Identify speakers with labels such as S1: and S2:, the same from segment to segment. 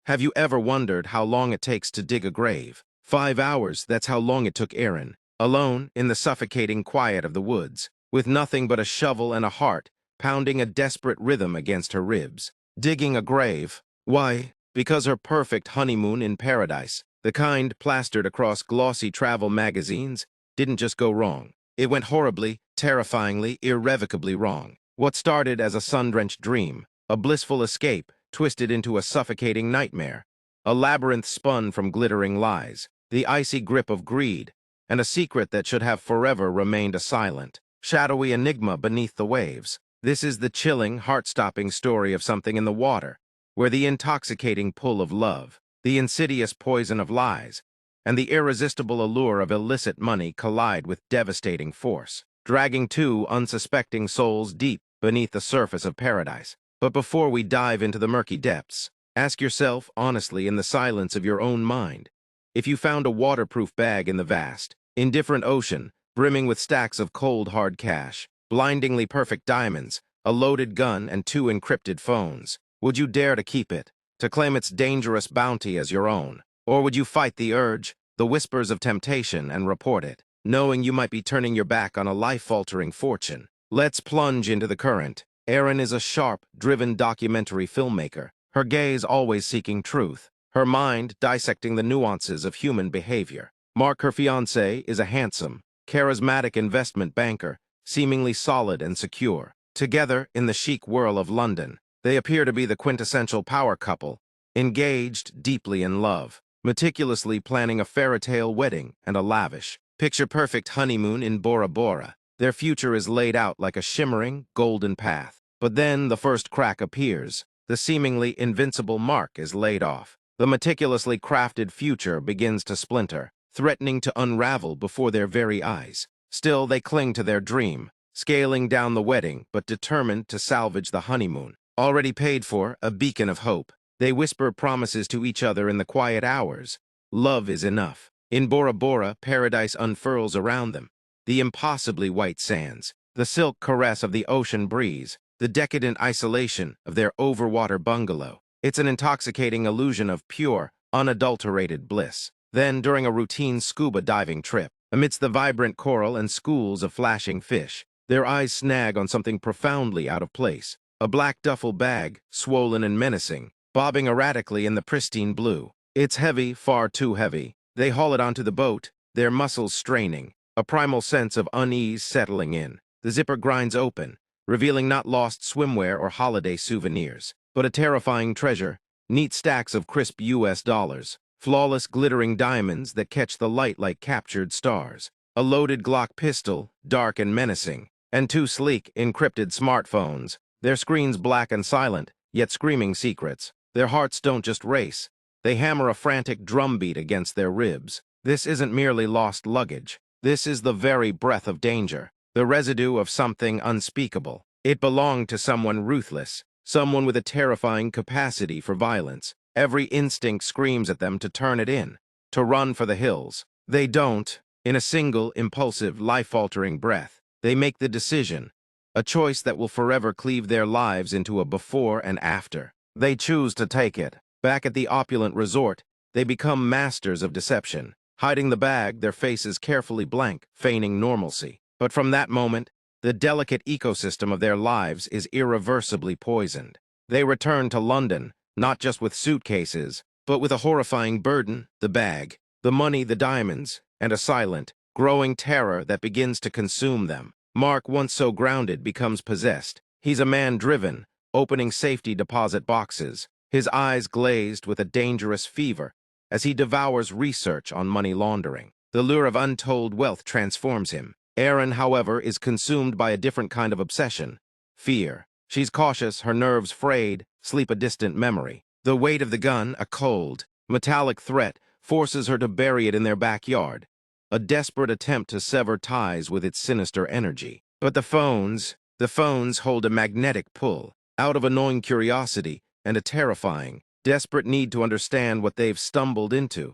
S1: Have you ever wondered how long it takes to dig a grave? 5 hours, that's how long it took Erin, alone in the suffocating quiet of the woods, with nothing but a shovel and a heart, pounding a desperate rhythm against her ribs. Digging a grave. Why? Because her perfect honeymoon in paradise, the kind plastered across glossy travel magazines, didn't just go wrong. It went horribly, terrifyingly, irrevocably wrong. What started as a sun-drenched dream, a blissful escape, twisted into a suffocating nightmare, a labyrinth spun from glittering lies, the icy grip of greed, and a secret that should have forever remained a silent, shadowy enigma beneath the waves. This is the chilling, heart-stopping story of something in the water, where the intoxicating pull of love, the insidious poison of lies, and the irresistible allure of illicit money collide with devastating force, dragging two unsuspecting souls deep beneath the surface of paradise. But before we dive into the murky depths, ask yourself honestly in the silence of your own mind, if you found a waterproof bag in the vast, indifferent ocean, brimming with stacks of cold, hard cash, blindingly perfect diamonds, a loaded gun, and two encrypted phones, would you dare to keep it, to claim its dangerous bounty as your own? Or would you fight the urge, the whispers of temptation, and report it, knowing you might be turning your back on a life-altering fortune? Let's plunge into the current. Erin is a sharp, driven documentary filmmaker, her gaze always seeking truth, her mind dissecting the nuances of human behavior. Mark, her fiancé, is a handsome, charismatic investment banker, seemingly solid and secure. Together, in the chic whirl of London, they appear to be the quintessential power couple, engaged, deeply in love, meticulously planning a fairy-tale wedding and a lavish, picture-perfect honeymoon in Bora Bora. Their future is laid out like a shimmering, golden path. But then the first crack appears. The seemingly invincible Mark is laid off. The meticulously crafted future begins to splinter, threatening to unravel before their very eyes. Still, they cling to their dream, scaling down the wedding but determined to salvage the honeymoon. Already paid for, a beacon of hope, they whisper promises to each other in the quiet hours. Love is enough. In Bora Bora, paradise unfurls around them. The impossibly white sands, the silk caress of the ocean breeze, the decadent isolation of their overwater bungalow. It's an intoxicating illusion of pure, unadulterated bliss. Then, during a routine scuba diving trip, amidst the vibrant coral and schools of flashing fish, their eyes snag on something profoundly out of place. A black duffel bag, swollen and menacing, bobbing erratically in the pristine blue. It's heavy, far too heavy. They haul it onto the boat, their muscles straining, a primal sense of unease settling in. The zipper grinds open, revealing not lost swimwear or holiday souvenirs, but a terrifying treasure, neat stacks of crisp US dollars, flawless glittering diamonds that catch the light like captured stars, a loaded Glock pistol, dark and menacing, and two sleek, encrypted smartphones, their screens black and silent, yet screaming secrets. Their hearts don't just race, they hammer a frantic drumbeat against their ribs. This isn't merely lost luggage. This is the very breath of danger, the residue of something unspeakable. It belonged to someone ruthless, someone with a terrifying capacity for violence. Every instinct screams at them to turn it in, to run for the hills. They don't. In a single, impulsive, life-altering breath, they make the decision, a choice that will forever cleave their lives into a before and after. They choose to take it. Back at the opulent resort, they become masters of deception. Hiding the bag, their faces carefully blank, feigning normalcy. But from that moment, the delicate ecosystem of their lives is irreversibly poisoned. They return to London, not just with suitcases, but with a horrifying burden, the bag, the money, the diamonds, and a silent, growing terror that begins to consume them. Mark, once so grounded, becomes possessed. He's a man driven, opening safety deposit boxes, his eyes glazed with a dangerous fever, as he devours research on money laundering. The lure of untold wealth transforms him. Erin, however, is consumed by a different kind of obsession, fear. She's cautious, her nerves frayed, sleep a distant memory. The weight of the gun, a cold, metallic threat, forces her to bury it in their backyard, a desperate attempt to sever ties with its sinister energy. But the phones hold a magnetic pull, out of annoying curiosity and a terrifying, desperate need to understand what they've stumbled into.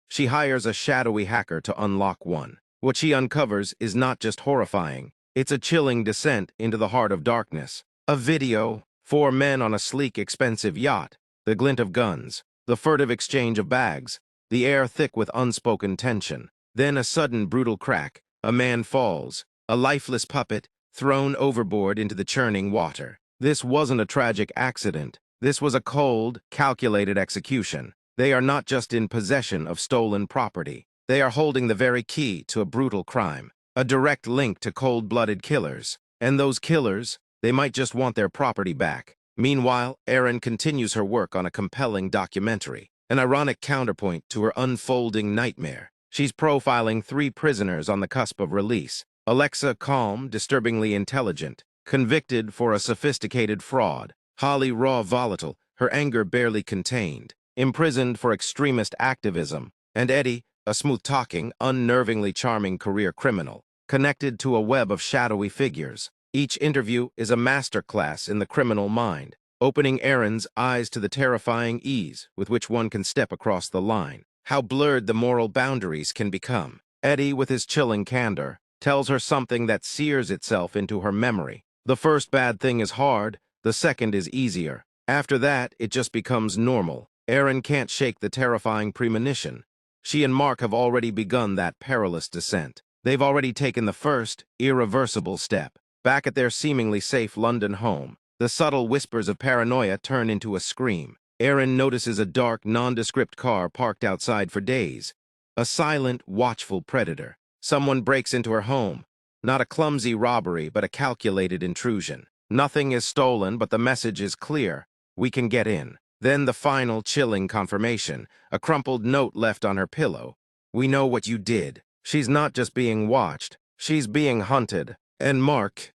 S1: She hires a shadowy hacker to unlock one. What she uncovers is not just horrifying, it's a chilling descent into the heart of darkness. A video, 4 men on a sleek, expensive yacht, the glint of guns, the furtive exchange of bags, the air thick with unspoken tension. Then a sudden brutal crack, a man falls, a lifeless puppet, thrown overboard into the churning water. This wasn't a tragic accident. This was a cold, calculated execution. They are not just in possession of stolen property. They are holding the very key to a brutal crime, a direct link to cold-blooded killers. And those killers, they might just want their property back. Meanwhile, Erin continues her work on a compelling documentary, an ironic counterpoint to her unfolding nightmare. She's profiling 3 prisoners on the cusp of release. Alexa, calm, disturbingly intelligent, convicted for a sophisticated fraud. Holly, raw, volatile, her anger barely contained, imprisoned for extremist activism. And Eddie, a smooth-talking, unnervingly charming career criminal, connected to a web of shadowy figures. Each interview is a masterclass in the criminal mind, opening Erin's eyes to the terrifying ease with which one can step across the line, how blurred the moral boundaries can become. Eddie, with his chilling candor, tells her something that sears itself into her memory. The first bad thing is hard, the second is easier. After that, it just becomes normal. Erin can't shake the terrifying premonition. She and Mark have already begun that perilous descent. They've already taken the first, irreversible step. Back at their seemingly safe London home, the subtle whispers of paranoia turn into a scream. Erin notices a dark, nondescript car parked outside for days. A silent, watchful predator. Someone breaks into her home. Not a clumsy robbery, but a calculated intrusion. Nothing is stolen, but the message is clear. We can get in. Then the final, chilling confirmation, a crumpled note left on her pillow. We know what you did. She's not just being watched. She's being hunted. And Mark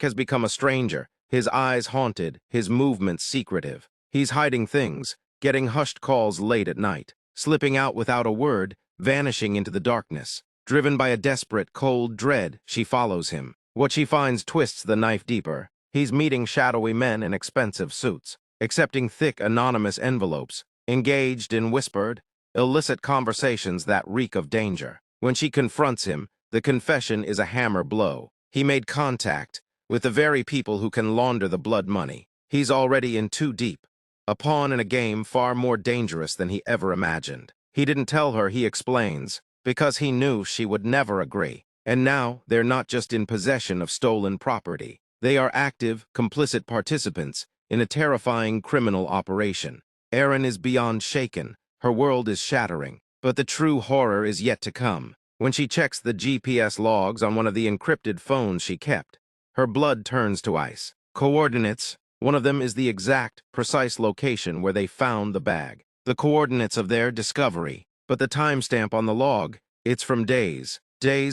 S1: has become a stranger, his eyes haunted, his movements secretive. He's hiding things, getting hushed calls late at night, slipping out without a word, vanishing into the darkness. Driven by a desperate, cold dread, she follows him. What she finds twists the knife deeper. He's meeting shadowy men in expensive suits, accepting thick, anonymous envelopes, engaged in whispered, illicit conversations that reek of danger. When she confronts him, the confession is a hammer blow. He made contact with the very people who can launder the blood money. He's already in too deep, a pawn in a game far more dangerous than he ever imagined. He didn't tell her, he explains, because he knew she would never agree. And now they're not just in possession of stolen property. They are active, complicit participants in a terrifying criminal operation. Erin is beyond shaken. Her world is shattering. But the true horror is yet to come. When she checks the GPS logs on one of the encrypted phones she kept, her blood turns to ice. Coordinates. One of them is the exact, precise location where they found the bag. The coordinates of their discovery. But the timestamp on the log, it's from days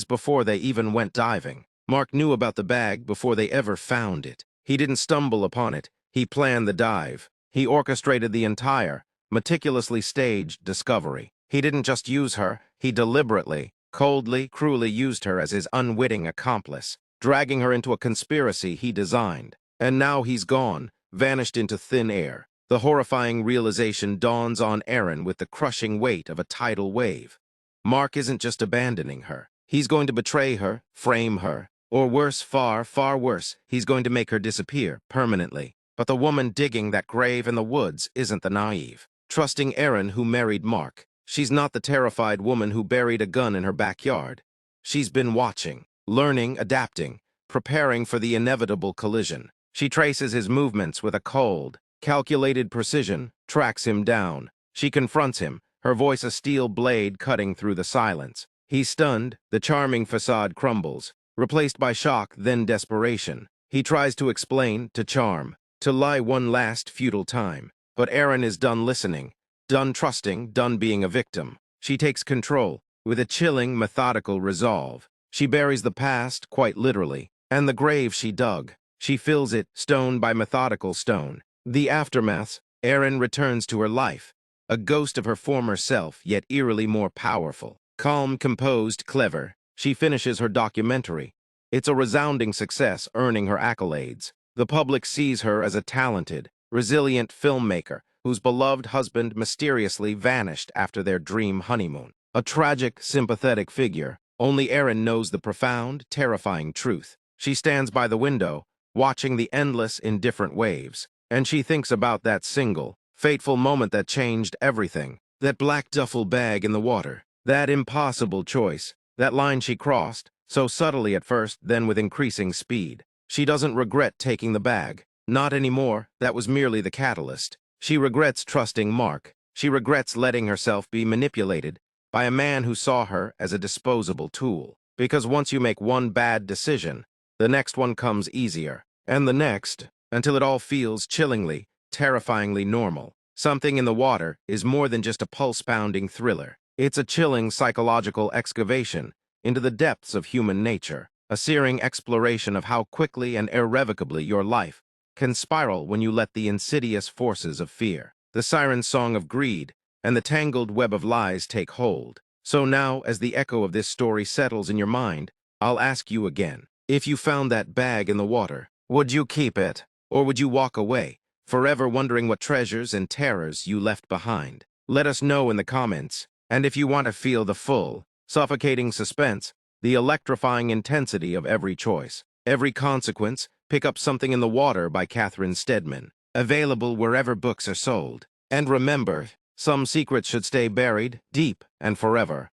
S1: before they even went diving. Mark knew about the bag before they ever found it. He didn't stumble upon it. He planned the dive. He orchestrated the entire, meticulously staged discovery. He didn't just use her, he deliberately, coldly, cruelly used her as his unwitting accomplice, dragging her into a conspiracy he designed. And now he's gone, vanished into thin air. The horrifying realization dawns on Erin with the crushing weight of a tidal wave. Mark isn't just abandoning her. He's going to betray her, frame her, or worse, far, far worse, he's going to make her disappear permanently. But the woman digging that grave in the woods isn't the naive, trusting Erin who married Mark. She's not the terrified woman who buried a gun in her backyard. She's been watching, learning, adapting, preparing for the inevitable collision. She traces his movements with a cold, calculated precision, tracks him down. She confronts him, her voice a steel blade cutting through the silence. He's stunned, the charming facade crumbles, replaced by shock, then desperation. He tries to explain, to charm, to lie one last futile time. But Erin is done listening. Done trusting, done being a victim. She takes control, with a chilling, methodical resolve. She buries the past, quite literally, and the grave she dug. She fills it, stone by methodical stone. The aftermath, Erin returns to her life, a ghost of her former self, yet eerily more powerful. Calm, composed, clever, she finishes her documentary. It's a resounding success, earning her accolades. The public sees her as a talented, resilient filmmaker, whose beloved husband mysteriously vanished after their dream honeymoon. A tragic, sympathetic figure, only Erin knows the profound, terrifying truth. She stands by the window, watching the endless, indifferent waves, and she thinks about that single, fateful moment that changed everything. That black duffel bag in the water. That impossible choice. That line she crossed, so subtly at first, then with increasing speed. She doesn't regret taking the bag. Not anymore. That was merely the catalyst. She regrets trusting Mark. She regrets letting herself be manipulated by a man who saw her as a disposable tool. Because once you make one bad decision, the next one comes easier. And the next, until it all feels chillingly, terrifyingly normal. Something in the water is more than just a pulse-pounding thriller. It's a chilling psychological excavation into the depths of human nature, a searing exploration of how quickly and irrevocably your life can spiral when you let the insidious forces of fear, the siren song of greed, and the tangled web of lies take hold. So now, as the echo of this story settles in your mind, I'll ask you again. If you found that bag in the water, would you keep it? Or would you walk away, forever wondering what treasures and terrors you left behind? Let us know in the comments. And if you want to feel the full, suffocating suspense, the electrifying intensity of every choice, every consequence, pick up Something in the Water by Catherine Steadman. Available wherever books are sold. And remember, some secrets should stay buried, deep, and forever.